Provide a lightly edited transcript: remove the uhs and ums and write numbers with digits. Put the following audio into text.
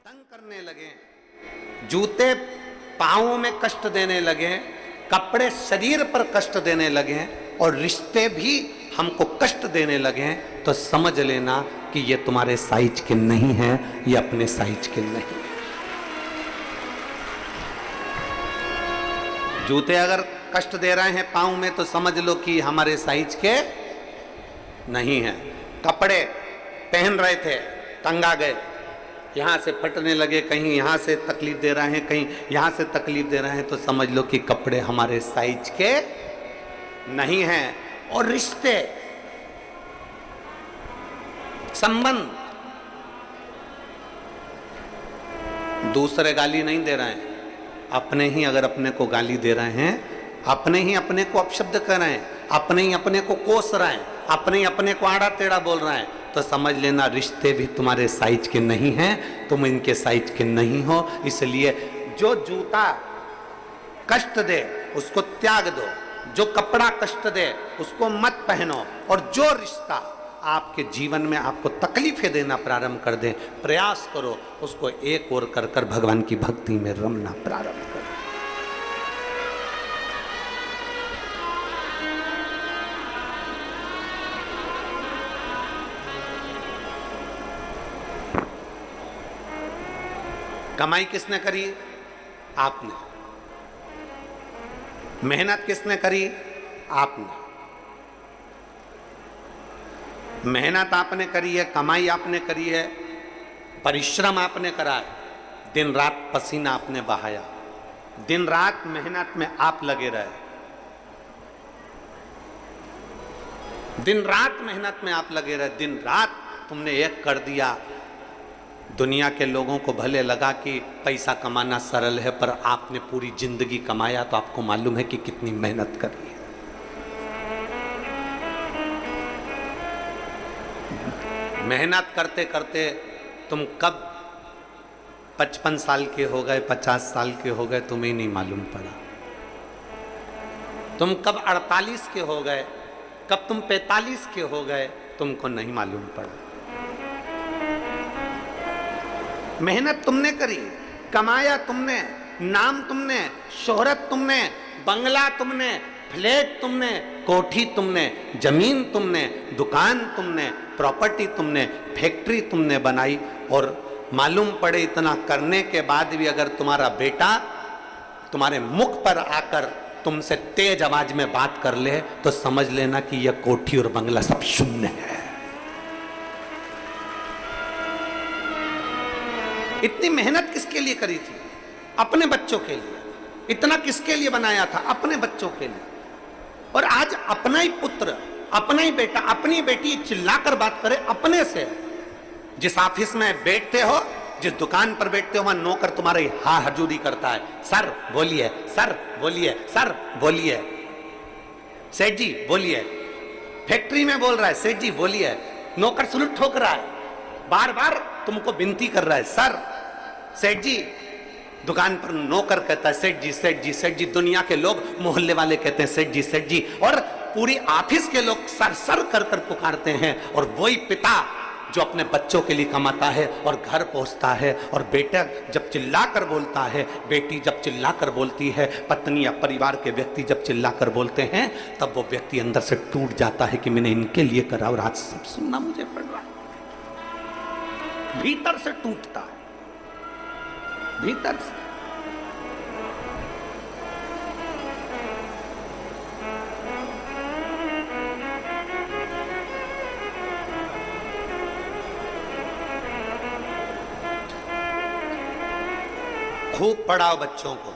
तंग करने लगे, जूते पांवों में कष्ट देने लगे, कपड़े शरीर पर कष्ट देने लगे और रिश्ते भी हमको कष्ट देने लगे, तो समझ लेना कि ये तुम्हारे साइज के नहीं हैं, ये अपने साइज के नहीं। जूते अगर कष्ट दे रहे हैं पांव में तो समझ लो कि हमारे साइज के नहीं हैं। कपड़े पहन रहे थे, तंगा गए, यहां से फटने लगे, कहीं यहां से तकलीफ दे रहे हैं, कहीं यहां से तकलीफ दे रहे हैं, तो समझ लो कि कपड़े हमारे साइज के नहीं हैं। और रिश्ते, संबंध, दूसरे गाली नहीं दे रहे हैं, अपने ही अगर अपने को गाली दे रहे हैं, अपने ही अपने को अपशब्द कर रहे हैं, अपने ही अपने को कोस रहे हैं, अपने ही अपने को आड़ा टेढ़ा बोल रहे हैं, तो समझ लेना रिश्ते भी तुम्हारे साइज के नहीं हैं, तुम इनके साइज के नहीं हो। इसलिए जो जूता कष्ट दे उसको त्याग दो, जो कपड़ा कष्ट दे उसको मत पहनो, और जो रिश्ता आपके जीवन में आपको तकलीफें देना प्रारंभ कर दे, प्रयास करो उसको एक ओर कर कर भगवान की भक्ति में रमना प्रारंभ करो। कमाई किसने करी? आपने। मेहनत किसने करी? आपने। मेहनत आपने करी है, कमाई आपने करी है, परिश्रम आपने करा है, दिन रात पसीना आपने बहाया, दिन रात मेहनत में आप लगे रहे, दिन रात मेहनत में आप लगे रहे, दिन रात तुमने एक कर दिया। दुनिया के लोगों को भले लगा कि पैसा कमाना सरल है, पर आपने पूरी जिंदगी कमाया तो आपको मालूम है कि कितनी मेहनत करी है। मेहनत करते करते तुम कब 55 साल के हो गए, 50 साल के हो गए, तुम्हें नहीं मालूम पड़ा। तुम कब 48 के हो गए, कब तुम 45 के हो गए, तुमको नहीं मालूम पड़ा। मेहनत तुमने करी, कमाया तुमने, नाम तुमने, शोहरत तुमने, बंगला तुमने, फ्लैट तुमने, कोठी तुमने, जमीन तुमने, दुकान तुमने, प्रॉपर्टी तुमने, फैक्ट्री तुमने बनाई, और मालूम पड़े इतना करने के बाद भी अगर तुम्हारा बेटा तुम्हारे मुख पर आकर तुमसे तेज आवाज में बात कर ले तो समझ लेना कि यह कोठी और बंगला सब शून्य है। इतनी मेहनत किसके लिए करी थी? अपने बच्चों के लिए। इतना किसके लिए बनाया था? अपने बच्चों के लिए। और आज अपना ही पुत्र, अपना ही बेटा, अपनी बेटी चिल्लाकर बात करे अपने से। जिस ऑफिस में बैठते हो, जिस दुकान पर बैठते हो, वहां नौकर तुम्हारी हा हजूरी करता है, सर बोलिए, सर बोलिए, सर बोलिए, सेठ जी बोलिए। फैक्ट्री में बोल रहा है, सेठ जी बोलिए। नौकर सलूट ठोक रहा है, बार बार तुमको विनती कर रहा है, सर, सेठ जी। दुकान पर नौकर कहता है सेठ जी, सेठ जी, सेठ जी। दुनिया के लोग, मोहल्ले वाले कहते हैं सेठ जी, सेठ जी, और पूरी ऑफिस के लोग सर सर कर कर पुकारते हैं। और वही पिता जो अपने बच्चों के लिए कमाता है और घर पहुंचता है, और बेटा जब चिल्लाकर बोलता है, बेटी जब चिल्लाकर बोलती है, पत्नी या परिवार के व्यक्ति जब चिल्लाकर बोलते हैं, तब वो व्यक्ति अंदर से टूट जाता है कि मैंने इनके लिए करा और आज सब सुनना मुझे पड़ रहा है। भीतर से टूटता है, भीतर से। खूब पढ़ाओ बच्चों को,